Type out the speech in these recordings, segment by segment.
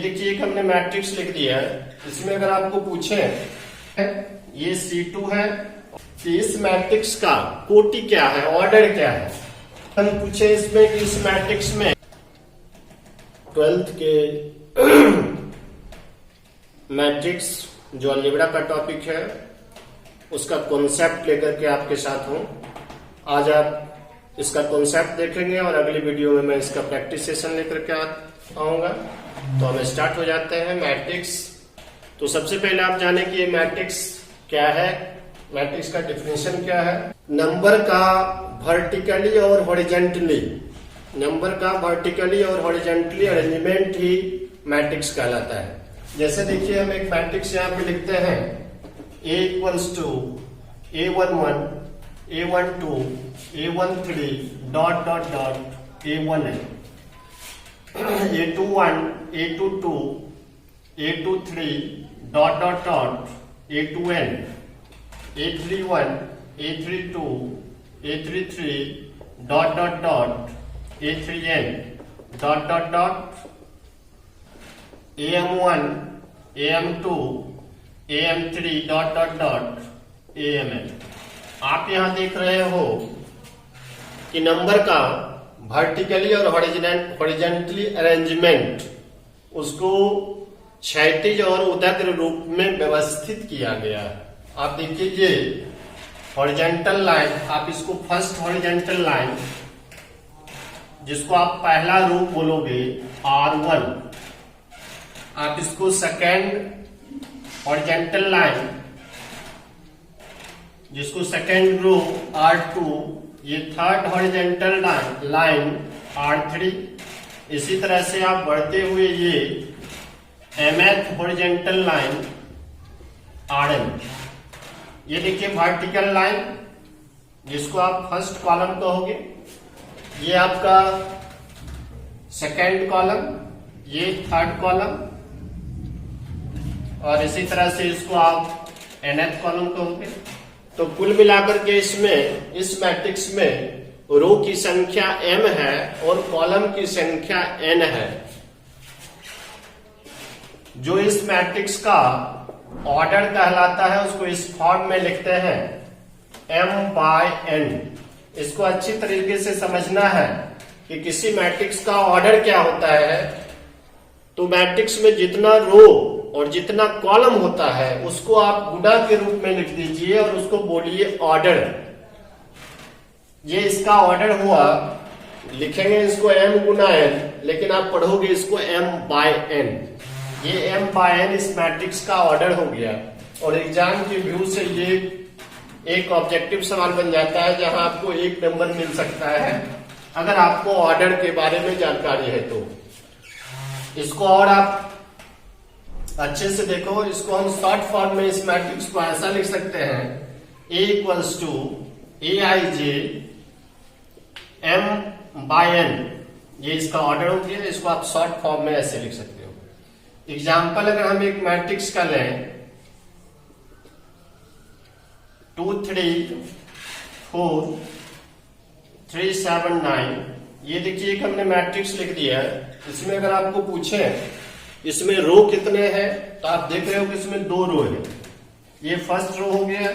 देखिए एक हमने मैट्रिक्स लिख दिया है। इसमें अगर आपको पूछे ये C2 है कि इस मैट्रिक्स का कोटि क्या है, ऑर्डर क्या है। हम पूछे इसमें कि इस मैट्रिक्स में 12th के मैट्रिक्स जो अलजेब्रा का टॉपिक है उसका कॉन्सेप्ट लेकर के आपके साथ हूं। आज आप इसका कॉन्सेप्ट देखेंगे और अगली वीडियो में मैं इसका प्रैक्टिस सेशन लेकर के आऊंगा। तो हम स्टार्ट हो जाते हैं। मैट्रिक्स, तो सबसे पहले आप जाने कि ये मैट्रिक्स क्या है, मैट्रिक्स का डिफिनेशन क्या है। नंबर का वर्टिकली और हॉरिजॉन्टली, नंबर का वर्टिकली और हॉरिजॉन्टली अरेंजमेंट ही मैट्रिक्स कहलाता है। जैसे देखिए हम एक मैट्रिक्स यहाँ पे लिखते हैं A equals to A11, A12, A13 dot dot dot A1n, A21, A22, A23 dot dot dot A2n, A31, A32, A33 dot dot dot A3n dot dot dot AM1, AM2, AM3 dot dot dot AMN। आप यहां देख रहे हो कि number का vertically और horizontally arrangement, उसको क्षैतिज और उदग्र रूप में व्यवस्थित किया गया है। आप देखिए ये हॉरिजॉन्टल लाइन, आप इसको फर्स्ट हॉरिजॉन्टल लाइन, जिसको आप पहला रूप बोलोगे R1, आप इसको सेकेंड हॉरिजॉन्टल लाइन, जिसको सेकेंड रो R2, ये थर्ड हॉरिजॉन्टल लाइन R3। इसी तरह से आप बढ़ते हुए ये mth हॉरिजॉन्टल लाइन Rn। ये देखिए वर्टिकल लाइन, जिसको आप फर्स्ट कॉलम कहोगे, ये आपका सेकेंड कॉलम, ये थर्ड कॉलम, और इसी तरह से इसको आप nth कॉलम कहोगे। तो कुल मिलाकर के इसमें, इस मैट्रिक्स में रो की संख्या m है और कॉलम की संख्या n है। जो इस मैट्रिक्स का ऑर्डर कहलाता है उसको इस फॉर्म में लिखते हैं m/n। इसको अच्छी तरीके से समझना है कि किसी मैट्रिक्स का ऑर्डर क्या होता है। तो मैट्रिक्स में जितना रो और जितना कॉलम होता है उसको आप गुणा के रूप में लिख दीजिए और उसको बोलिए ऑर्डर। ये इसका ऑर्डर हुआ, लिखेंगे इसको m गुना n, लेकिन आप पढ़ोगे इसको m/n। ये m/n इस मैट्रिक्स का ऑर्डर हो गया। और एग्जाम के व्यू से ये एक ऑब्जेक्टिव सवाल बन जाता है जहां आपको 1 नंबर मिल सकता है अगर आपको ऑर्डर के बारे में जानकारी है। तो इसको और आप अच्छे से देखो, इसको हम शॉर्ट फॉर्म में इस मैट्रिक्स को ऐसा लिख सकते हैं A equals to Aij m/n। ये इसका ऑर्डर हो गया। इसको आप शॉर्ट फॉर्म में ऐसे लिख सकते हो। एग्जाम्पल अगर हम एक मैट्रिक्स का लें 2 3 4 3 7 9, ये देखिए एक हमने मैट्रिक्स लिख दिया है। इसमें अगर आपको पूछे इसमें रो कितने हैं, तो आप देख रहे हो कि इसमें 2 रो है। ये फर्स्ट रो हो गया,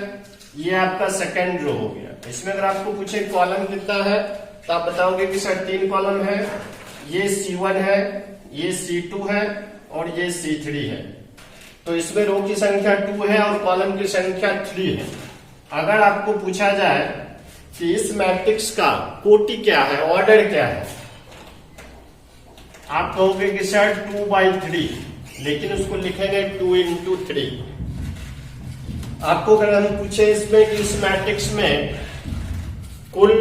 ये आपका सेकेंड रो हो गया। इसमें अगर आपको पूछे कॉलम कितना है, तो आप बताओगे कि सर 3 कॉलम है। ये C1 है, ये C2 है और ये C3 है। तो इसमें रो की संख्या 2 है और कॉलम की संख्या 3 है। अगर आपको पूछा जाए कि इस मैट्रिक्स का कोटि क्या है, ऑर्डर क्या है, आप कहोगे कि सर 2/3, लेकिन उसको लिखेंगे 2 into 3। आपको अगर हम पूछे इसमें कि इस मैट्रिक्स में कुल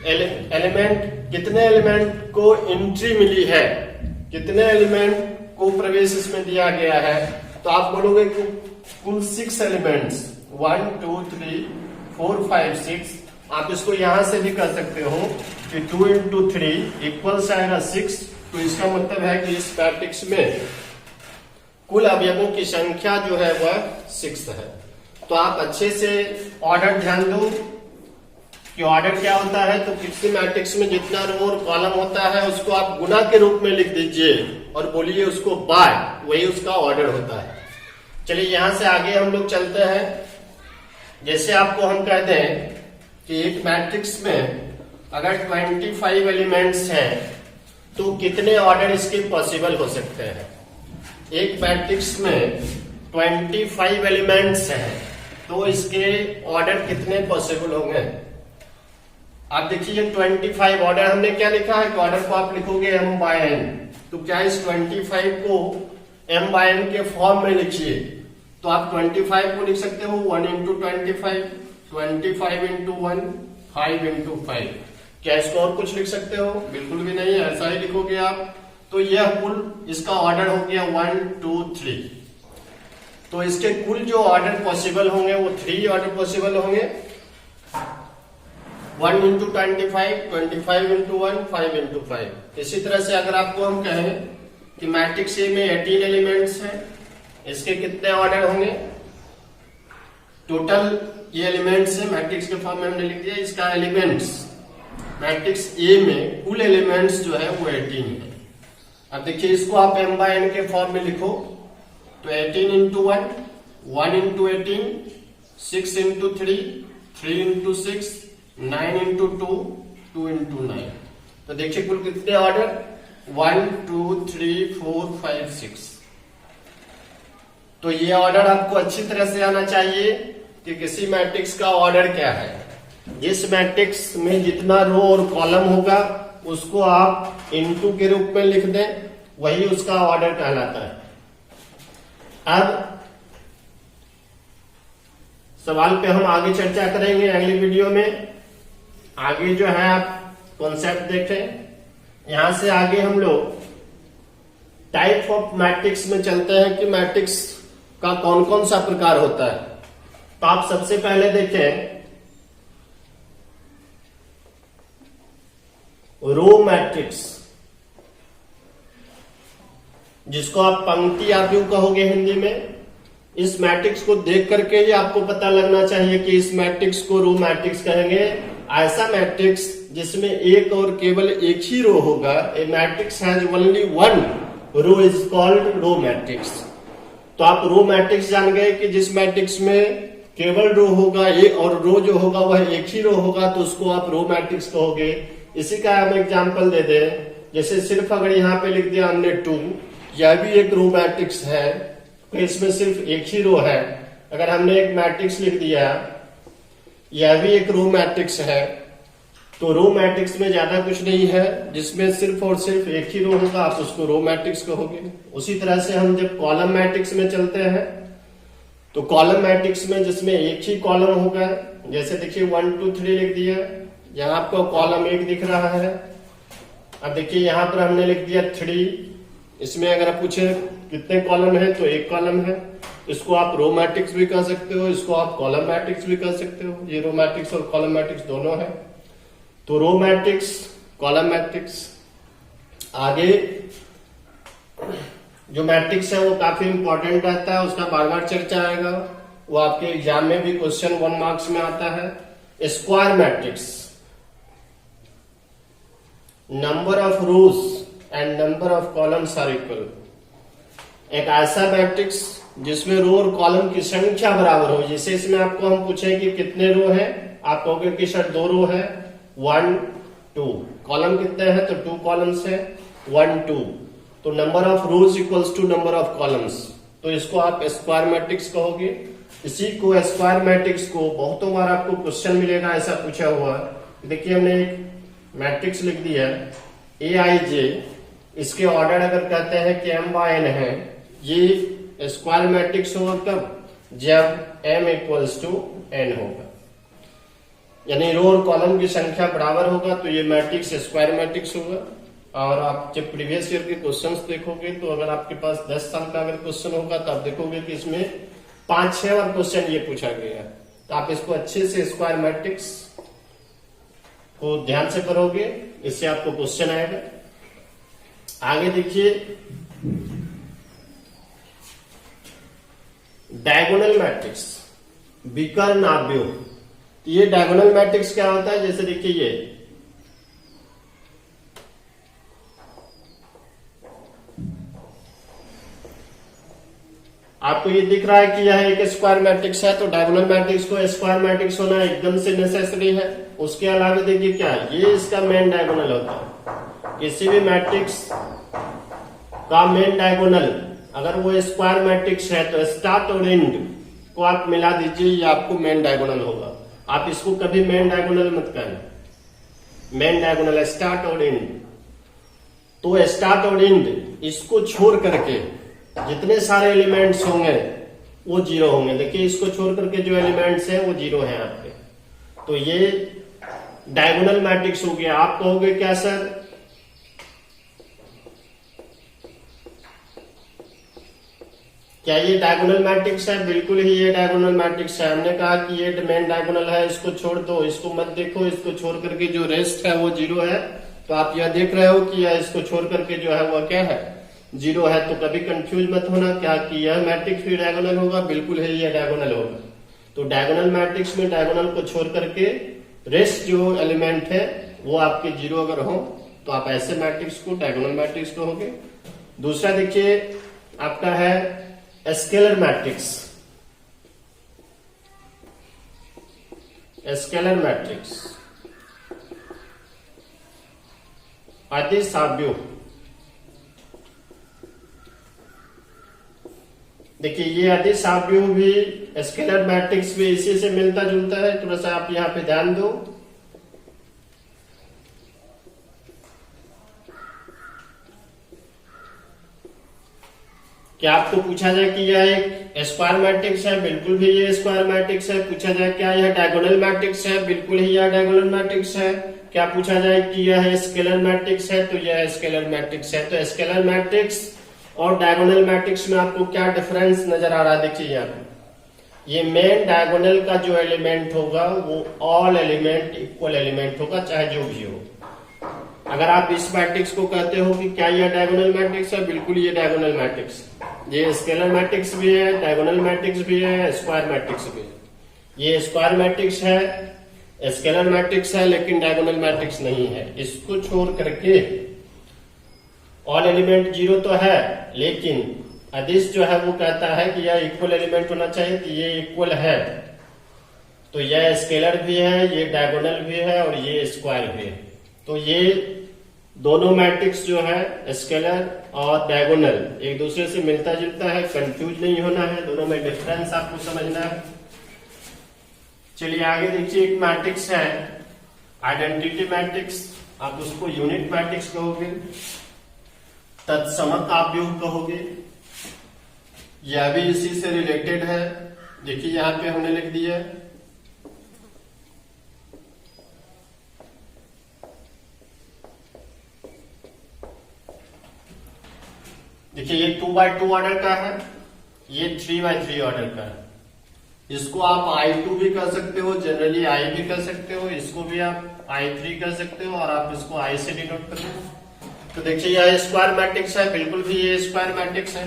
एलिमेंट, कितने एलिमेंट को एंट्री मिली है, कितने एलिमेंट को प्रवेश इसमें दिया गया है, तो आप बोलोगे कि कुल 6 एलिमेंट्स, 1 2 3 4 5 6। आप इसको यहां से भी कर सकते हो कि 2 into 3 इक्वल्स आएगा 6। तो इसका मतलब है कि इस मैट्रिक्स में कुल अवयवों की संख्या जो है वह 6 है। तो आप अच्छे से ऑर्डर ध्यान दो कि ऑर्डर क्या होता है। तो किसी मैट्रिक्स में जितना रो और कॉलम होता है उसको आप गुणा के रूप में लिख दीजिए और बोलिए उसको बाय, वही उसका ऑर्डर होता है। चलिए यहां से आगे हम लोग चलते हैं। जैसे आपको हम कहते हैं कि एक मैट्रिक्स में अगर 25 एलिमेंट्स हैं तो कितने ऑर्डर इसके पॉसिबल हो सकते हैं। एक मैट्रिक्स में 25 एलिमेंट्स हैं तो इसके ऑर्डर कितने पॉसिबल होंगे। आप देखिए 25 ऑर्डर हमने क्या लिखा है कि ऑर्डर को आप लिखोगे m/n, तो क्या इस 25 को m/n के फॉर्म में लिखिए तो आप 25 को लिख सकते हो 1 into 25, 25 into 1, 5 into 5। क्या इसको और कुछ लिख सकते हो? बिल्कुल भी नहीं, ऐसा ही लिखोगे आप। तो यह कुल इसका ऑर्डर हो गया 1 2 3। तो इसके कुल जो ऑर्डर पॉसिबल होंगे वो 3 ऑर्डर पॉसिबल होंगे। 1 into 25, 25 into 1, 5 into 5। इसी तरह से अगर आपको हम कहें कि मैट्रिक्स ए में 18 एलिमेंट्स हैं, इसके कितने ऑर्डर होंगे। टोटल ये एलिमेंट्स है, मैट्रिक्स के फॉर्म में हमने लिख दिया। इसका एलिमेंट्स मैट्रिक्स ए में कुल एलिमेंट्स जो है वो 18 है। अब देखिए इसको आप m/n के फॉर्म में लिखो तो 18 into 1, 1 into 18, 6 into 3, 3 into 6, 9 into 2, 2 into 9। तो देखिए कुल कितने ऑर्डर 1 2 3 4 5 6। तो ये ऑर्डर आपको अच्छी तरह से आना चाहिए कि किसी मैट्रिक्स का ऑर्डर क्या है। जिस मैट्रिक्स में जितना रो और कॉलम होगा उसको आप इनटू के रूप में लिख दें, वही उसका ऑर्डर कहलाता है। अब सवाल पे हम आगे चर्चा करेंगे अगली वीडियो में। आगे जो है आप कॉन्सेप्ट देखें। यहां से आगे हम लोग टाइप ऑफ मैट्रिक्स में चलते हैं कि मैट्रिक्स का कौन कौन सा प्रकार होता है। तो आप सबसे पहले देखें रो मैट्रिक्स, जिसको आप पंक्ति आव्यूह कहोगे हिंदी में। इस मैट्रिक्स को देख करके ही आपको पता लगना चाहिए कि इस मैट्रिक्स को रो मैट्रिक्स कहेंगे। ऐसा मैट्रिक्स जिसमें एक और केवल एक ही रो होगा, a matrix has only one row is called row matrix. तो आप रो मैट्रिक्स जान गए कि जिस मैट्रिक्स में केवल रो होगा और रो जो होगा वह एक ही रो होगा, तो उसको आप रो मैट्रिक्स कहोगे। इसी का हम एग्जाम्पल दे दें, जैसे सिर्फ अगर यहाँ पे लिख दिया हमने 2, यह भी एक रो मैट्रिक्स है, तो इसमें सिर्फ एक ही रो है। अगर हमने एक मैट्रिक्स लिख दिया, यह भी एक रो मैट्रिक्स है। तो रो मैट्रिक्स में ज्यादा कुछ नहीं है, जिसमें सिर्फ और सिर्फ एक ही रो होगा, आप उसको रो मैट्रिक्स कहोगे। उसी तरह से हम जब कॉलम मैट्रिक्स में चलते हैं, तो कॉलम मैट्रिक्स में जिसमें एक ही कॉलम होगा, जैसे देखिए 1 2 3 लिख दिया, यहाँ आपको कॉलम 1 दिख रहा है। अब देखिए यहाँ पर हमने लिख दिया 3, इसमें अगर आप पूछे कितने कॉलम है तो एक कॉलम है। इसको आप रो मैट्रिक्स भी कह सकते हो, इसको आप कॉलम मैट्रिक्स भी कह सकते हो। ये रो मैट्रिक्स और कॉलम मैट्रिक्स दोनों है। तो रो मैट्रिक्स, कॉलम मैट्रिक्स। आगे जो मैट्रिक्स है वो काफी इंपॉर्टेंट रहता है, उसका बार बार चर्चा आएगा। वो आपके एग्जाम में भी क्वेश्चन 1 मार्क्स में आता है। Square matrix, number of rows and number of columns are equal. एक ऐसा मैट्रिक्स जिसमें रो और कॉलम की संख्या बराबर हो। जैसे इसमें आपको हम पूछे कि कितने रो है, आप कहोगे कि सर 2 रो है, 1 2। कॉलम कितने हैं तो 2 कॉलम्स है, 1 2। तो number of rows equals to number of columns, तो इसको आप स्क्वायर मैट्रिक्स कहोगे। इसी को स्क्वायर मैट्रिक्स को बहुतों बार आपको क्वेश्चन मिलेगा ऐसा पूछा हुआ। देखिए हमने एक मैट्रिक्स लिख दिया AIJ, इसके ऑर्डर अगर कहते हैं कि m/n है, ये स्क्वायर मैट्रिक्स होगा कब, जब m इक्वल्स टू n होगा, यानी रो और कॉलम की संख्या बराबर होगा, तो ये मैट्रिक्स स्क्वायर मैट्रिक्स होगा। और आप जब प्रीवियस ईयर के क्वेश्चंस देखोगे, तो अगर आपके पास 10 साल का अगर क्वेश्चन होगा तो आप देखोगे कि इसमें 5-6 बार क्वेश्चन ये पूछा गया है। तो आप इसको अच्छे से स्क्वायर मैट्रिक्स को ध्यान से करोगे, इससे आपको क्वेश्चन आएगा। आगे देखिए डायगोनल मैट्रिक्स, विकर्णाव्यूह। ये डायगोनल मैट्रिक्स क्या होता है, जैसे देखिए ये आपको ये दिख रहा है कि यह एक स्क्वायर मैट्रिक्स है, तो डायगोनल मैट्रिक्स को स्क्वायर मैट्रिक्स होना एकदम से नेसेसरी है। उसके अलावा देखिए क्या ये इसका मेन डायगोनल होता है। किसी भी मैट्रिक्स का मेन डायगोनल अगर वो स्क्वायर मैट्रिक्स है तो स्टार्ट और एंड को आप मिला दीजिए, ये आपको मेन डायगोनल होगा। आप इसको कभी मेन डायगोनल मत कहना, मेन डायगोनल स्टार्ट और एंड। तो स्टार्ट और एंड इसको छोड़ करके जितने सारे एलिमेंट्स होंगे वो जीरो होंगे। देखिए इसको छोड़ करके जो एलिमेंट्स हैं वो जीरो हैं आपके, तो ये डायगोनल मैट्रिक्स हो गया। आप कहोगे क्या सर, क्या ये डायगोनल मैट्रिक्स है? बिल्कुल ही ये डायगोनल मैट्रिक्स है। हमने कहा कि ये मेन डायगोनल है, इसको छोड़ दो, इसको मत देखो, इसको छोड़ करके जो रेस्ट है वो जीरो है। तो आप यह देख रहे हो कि यह इसको छोड़ करके जो है वह क्या है, जीरो है। तो कभी कंफ्यूज मत होना क्या कि यह मैट्रिक्स भी डायगोनल होगा, बिल्कुल है ये डायगोनल होगा। तो डायगोनल मैट्रिक्स में डायगोनल को छोड़ करके रेस्ट जो एलिमेंट है वो आपके जीरो अगर हो तो आप ऐसे मैट्रिक्स को डायगोनल मैट्रिक्स कहोगे। दूसरा देखिए आपका है स्केलर मैट्रिक्स। स्केलर मैट्रिक्स अदिश आव्यूह। देखिए ये अदिश आव्यूह भी स्केलर मैट्रिक्स भी इसी से मिलता जुलता है। थोड़ा सा आप यहां पे ध्यान दो। क्या आपको पूछा जाए कि यह एक स्क्वायर मैट्रिक्स है? बिल्कुल भी ये स्क्वायर मैट्रिक्स है। पूछा जाए क्या यह डायगोनल मैट्रिक्स है? बिल्कुल ही यह डायगोनल मैट्रिक्स है। क्या पूछा जाए कि यह स्केलर मैट्रिक्स है? तो यह स्केलर मैट्रिक्स है। तो स्केलर मैट्रिक्स और डायगोनल मैट्रिक्स में आपको क्या डिफरेंस नजर आ रहा है? देखिए यहाँ पे ये मेन डायगोनल का जो एलिमेंट होगा वो ऑल एलिमेंट इक्वल एलिमेंट होगा, चाहे जो भी हो। अगर आप इस मैट्रिक्स को कहते हो कि क्या यह डायगोनल मैट्रिक्स है, बिल्कुल ये डायगोनल मैट्रिक्स, ये स्केलर मैट्रिक्स भी है, डायगोनल मैट्रिक्स भी है, स्क्वायर मैट्रिक्स भी है। ये स्क्वायर मैट्रिक्स है, स्केलर मैट्रिक्स है, लेकिन डायगोनल मैट्रिक्स नहीं है। इसको छोड़ करके ऑल एलिमेंट जीरो तो है, लेकिन अदिश जो है वो कहता है कि यह इक्वल एलिमेंट होना चाहिए, कि ये इक्वल है। तो यह स्केलर भी है, ये डायगोनल भी है और ये स्क्वायर भी है। तो ये दोनों मैट्रिक्स जो है स्केलर और डायगोनल एक दूसरे से मिलता जुलता है, कंफ्यूज नहीं होना है, दोनों में डिफरेंस आपको समझना है। चलिए आगे देखिए, एक मैट्रिक्स है आइडेंटिटी मैट्रिक्स, आप उसको यूनिट मैट्रिक्स कहोगे, तत्समक आव्यूह कहोगे। यह भी इसी से रिलेटेड है। देखिए यहां पे हमने लिख दिया देखिए ये 2x2 ऑर्डर का है, ये 3x3 ऑर्डर का है। इसको आप I2 भी कर सकते हो, जनरली I भी कर सकते हो, इसको भी आप I3 कर सकते हो और आप इसको I से डिनोट कर सकते हो। तो देखिए यह स्क्वायर मैट्रिक्स है, बिल्कुल भी ये स्क्वायर मैट्रिक्स है।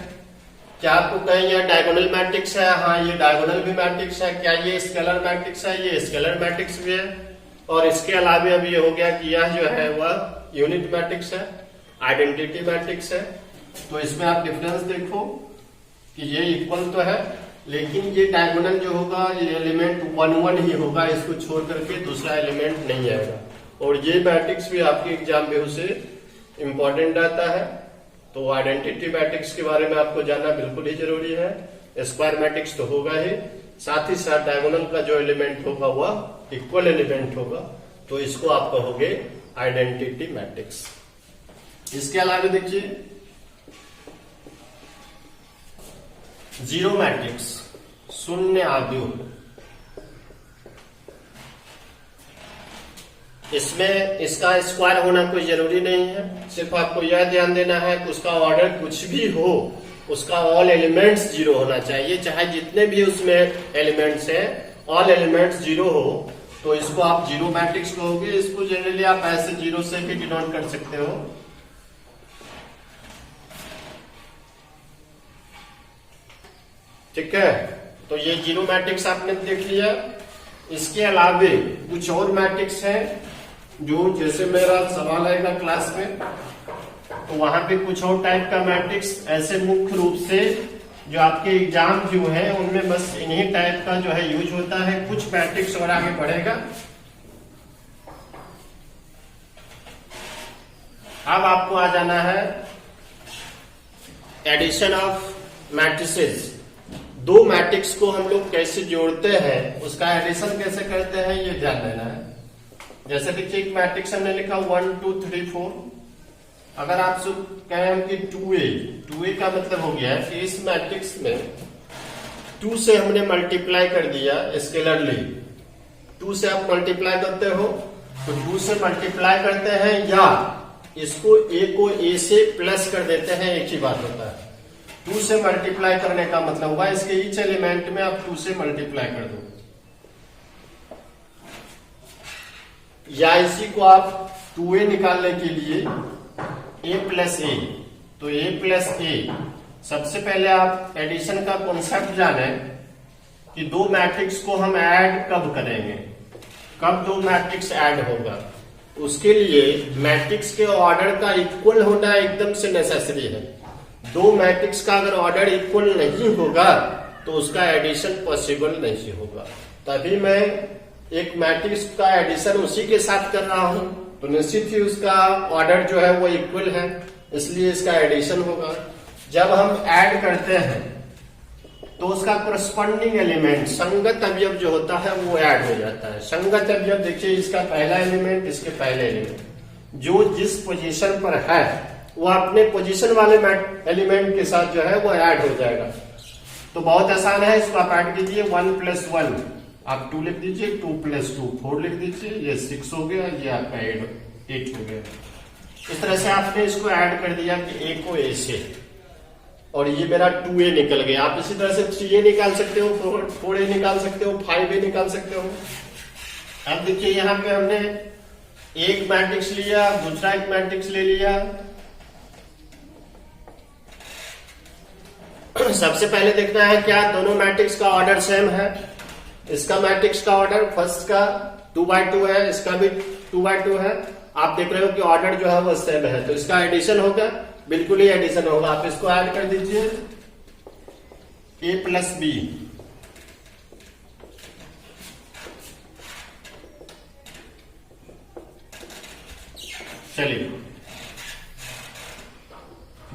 क्या आपको कहें यह डायगोनल मैट्रिक्स है? हाँ ये डायगोनल भी मैट्रिक्स है। क्या ये स्केलर मैट्रिक्स है? ये स्केलर मैट्रिक्स भी है। और इसके अलावा अब ये हो गया कि यह जो है वह यूनिट मैट्रिक्स है, आइडेंटिटी मैट्रिक्स है। तो इसमें आप डिफरेंस देखो कि ये इक्वल तो है, लेकिन ये डायगोनल जो होगा ये एलिमेंट 1 1 ही होगा, इसको छोड़ करके दूसरा एलिमेंट नहीं आएगा। और ये मैट्रिक्स भी आपके एग्जाम में से इंपॉर्टेंट आता है। तो आइडेंटिटी मैट्रिक्स के बारे में आपको जानना बिल्कुल ही जरूरी है। स्क्वायर मैट्रिक्स तो होगा ही, साथ ही साथ डायगोनल का जो एलिमेंट होगा वह इक्वल एलिमेंट होगा, तो इसको आप कहोगे आइडेंटिटी मैट्रिक्स। इसके अलावा देखिए जीरो मैट्रिक्स, शून्य आव्यूह। इसमें इसका स्क्वायर होना कोई जरूरी नहीं है, सिर्फ आपको यह ध्यान देना है कि उसका ऑर्डर कुछ भी हो, उसका ऑल एलिमेंट्स जीरो होना चाहिए। चाहे जितने भी उसमें एलिमेंट्स हैं, ऑल एलिमेंट्स जीरो हो, तो इसको आप जीरो मैट्रिक्स कहोगे। इसको जनरली आप ऐसे जीरो से भी डिनोट कर सकते हो। ठीक है, तो ये जीरो मैट्रिक्स आपने देख लिया। इसके अलावे कुछ और मैट्रिक्स हैं जो, जैसे मेरा सवाल आएगा क्लास में, तो वहां पे कुछ और टाइप का मैट्रिक्स ऐसे मुख्य रूप से जो आपके एग्जाम जो है उनमें बस इन्हीं टाइप का जो है यूज होता है। कुछ मैट्रिक्स और आगे बढ़ेगा। अब आपको आ जाना है एडिशन ऑफ मैट्रिसेस। दो मैट्रिक्स को हम लोग कैसे जोड़ते हैं, उसका एडिशन कैसे करते हैं, ये ध्यान देना है। जैसे देखिए एक मैट्रिक्स हमने लिखा 1 2 3 4। अगर आप सब कहें कि 2a का मतलब हो गया है कि इस मैट्रिक्स में 2 से हमने मल्टीप्लाई कर दिया स्केलरली। 2 से आप मल्टीप्लाई करते हो तो 2 से मल्टीप्लाई करते हैं या इसको a को a से प्लस कर देते हैं, एक ही बात होता है। 2 से मल्टीप्लाई करने का मतलब हुआ इसके ईच एलिमेंट में आप 2 से मल्टीप्लाई कर दो, या इसी को आप 2a निकालने के लिए a प्लस a, तो a प्लस a। सबसे पहले आप एडिशन का कॉन्सेप्ट जाने कि दो मैट्रिक्स को हम ऐड कब करेंगे, कब दो मैट्रिक्स ऐड होगा। उसके लिए मैट्रिक्स के ऑर्डर का इक्वल होना एकदम से नेसेसरी है। दो मैट्रिक्स का अगर ऑर्डर इक्वल नहीं होगा तो उसका एडिशन पॉसिबल नहीं होगा। तभी मैं एक मैट्रिक्स का एडिशन उसी के साथ कर रहा हूं, तो निश्चित ही उसका ऑर्डर जो है वो इक्वल है, इसलिए इसका एडिशन होगा। जब हम ऐड करते हैं तो उसका करस्पॉन्डिंग एलिमेंट संगत अवयव जो होता है वो ऐड हो जाता है। संगत अवयव देखिए, इसका पहला एलिमेंट, इसके पहले एलिमेंट, जो जिस पोजीशन पर है वो अपने पोजीशन वाले एलिमेंट के साथ जो है वो ऐड हो जाएगा। तो बहुत आसान है, इसको आप ऐड कीजिए। 1 + 1 आप 2 लिख दीजिए, 2 + 2 4 लिख दीजिए, ये 6 हो गया, ये आपका 8 हो गया। इस तरह से आपने इसको ऐड कर दिया कि a को a से, और ये मेरा 2a निकल गया। आप इसी तरह से 3a निकाल सकते हो, 4a निकाल सकते हो, 5a निकाल सकते हो। अब देखिए यहाँ पे हमने एक मैट्रिक्स लिया, दूसरा एक मैट्रिक्स ले लिया। सबसे पहले देखना है क्या दोनों मैट्रिक्स का ऑर्डर सेम है। इसका मैट्रिक्स का ऑर्डर फर्स्ट का 2x2 है, इसका भी 2x2 है। आप देख रहे हो कि ऑर्डर जो है वो सेम है, तो इसका एडिशन होगा, बिल्कुल ही एडिशन होगा। आप इसको ऐड कर दीजिए, a + b। चलिए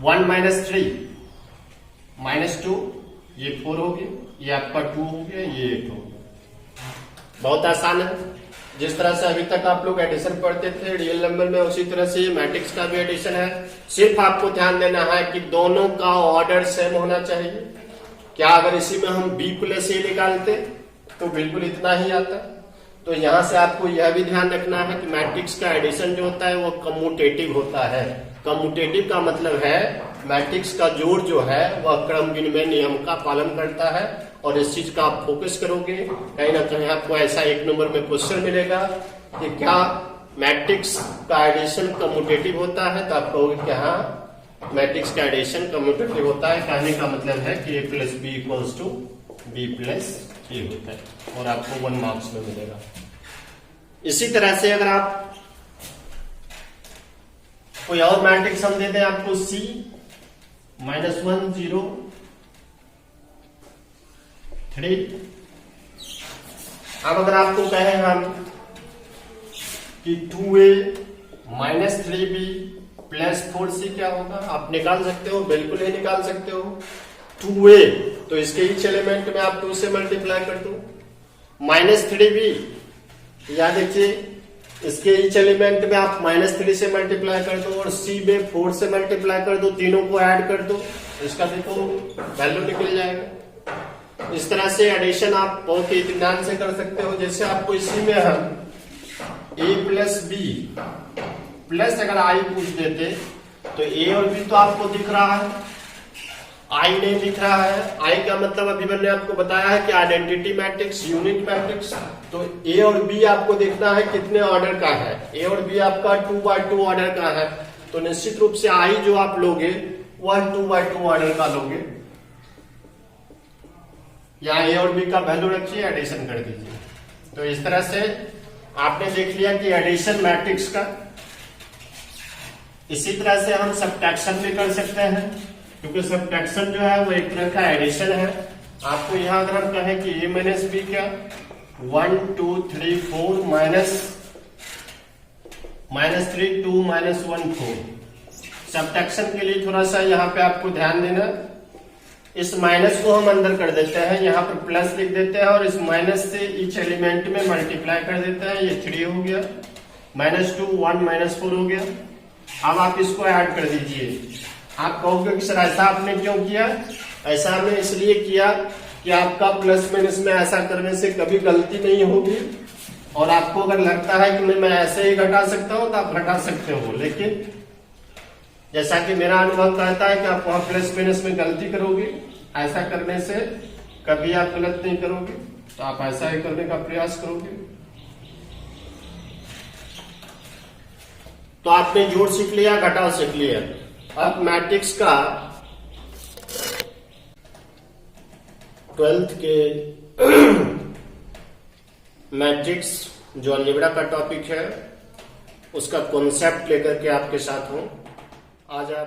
1 - 3 -2, ये 4 हो गया, ये आपका 2 हो गया, ये 8 हो गया। बहुत आसान है। जिस तरह से अभी तक आप लोग एडिशन पढ़ते थे रियल नंबर में, उसी तरह से मैट्रिक्स का भी एडिशन है। सिर्फ आपको ध्यान देना है कि दोनों का ऑर्डर सेम होना चाहिए। क्या अगर इसी में हम b + a निकालते तो बिल्कुल इतना ही आता। तो यहां से आपको यह भी ध्यान रखना है कि मैट्रिक्स का एडिशन जो होता है वो कम्यूटेटिव होता है। कम्यूटेटिव का मतलब है मैट्रिक्स का जोड़ जो है वह क्रम विनिमय नियम का पालन करता है, और इस चीज का आप फोकस करोगे। कहीं ना कहीं आपको ऐसा एक नंबर में क्वेश्चन मिलेगा कि क्या मैट्रिक्स का एडिशन कम्यूटेटिव होता है, तो आप कहोगे कि हाँ मैट्रिक्स का एडिशन कम्यूटेटिव होता है। कहने का मतलब है कि a + b = b + a होता है, और आपको 1 मार्क्स में मिलेगा। इसी तरह से अगर आप कोई और मैट्रिक्स हम देते हैं आपको C -1 0 3। अब अगर आपको कहें हम कि 2a - 3b + 4c क्या होगा, आप निकाल सकते हो, बिल्कुल ही निकाल सकते हो। 2a तो इसके ईच एलिमेंट में आप 2 से मल्टीप्लाई कर दो, -3b या देखिए इसके ईच एलिमेंट में आप -3 से मल्टीप्लाई कर दो, और c में 4 से मल्टीप्लाई कर दो, तीनों को ऐड कर दो, इसका देखो वैल्यू निकल जाएगा। इस तरह से एडिशन आप बहुत ही ध्यान से कर सकते हो। जैसे आपको इसी में हम a + b प्लस अगर i पूछ देते तो a और b तो आपको दिख रहा है, i नहीं दिख रहा है। i का मतलब अभी मैंने आपको बताया है कि आइडेंटिटी मैट्रिक्स, यूनिट मैट्रिक्स। तो a और b आपको देखना है कितने ऑर्डर का है। a और b आपका 2x2 ऑर्डर का है, तो निश्चित रूप से i जो आप लोगे वह 2x2 ऑर्डर का लोगे। यहाँ a और b का वैल्यू रखिए, एडिशन कर दीजिए। तो इस तरह से आपने देख लिया कि एडिशन मैट्रिक्स का। इसी तरह से हम सब्ट्रैक्शन भी कर सकते हैं। क्योंकि सब्ट्रैक्शन जो है वो एक तरह का एडिशन है। आपको यहाँ अगर हम कहें कि a माइनस बी क्या 1 2 3 4 माइनस 3 2 माइनस 1 4। सब्ट्रैक्शन के लिए थोड़ा सा यहाँ पे आपको ध्यान देना, इस माइनस को हम अंदर कर देते हैं, यहाँ पर प्लस लिख देते हैं और इस माइनस से ईच एलिमेंट में मल्टीप्लाई कर देते हैं। ये 3 हो गया, -2 1 -4 हो गया। अब आप इसको ऐड कर दीजिए। आप कहोगे कि सर ऐसा आपने क्यों किया? ऐसा हमने इसलिए किया कि आपका प्लस माइनस में ऐसा करने से कभी गलती नहीं होगी, और आपको अगर लगता है कि मैं ऐसे ही घटा सकता हूं तो आप घटा सकते हो, लेकिन जैसा कि मेरा अनुभव कहता है कि आप वहां प्लस माइनस में गलती करोगे, ऐसा करने से कभी आप गलत नहीं करोगे, तो आप ऐसा ही करने का प्रयास करोगे। तो आपने जोड़ सीख लिया, घटाव सीख लिया। अब मैट्रिक्स का 12th के मैट्रिक्स जो अलजेब्रा का टॉपिक है उसका कॉन्सेप्ट लेकर के आपके साथ हूं। आज आप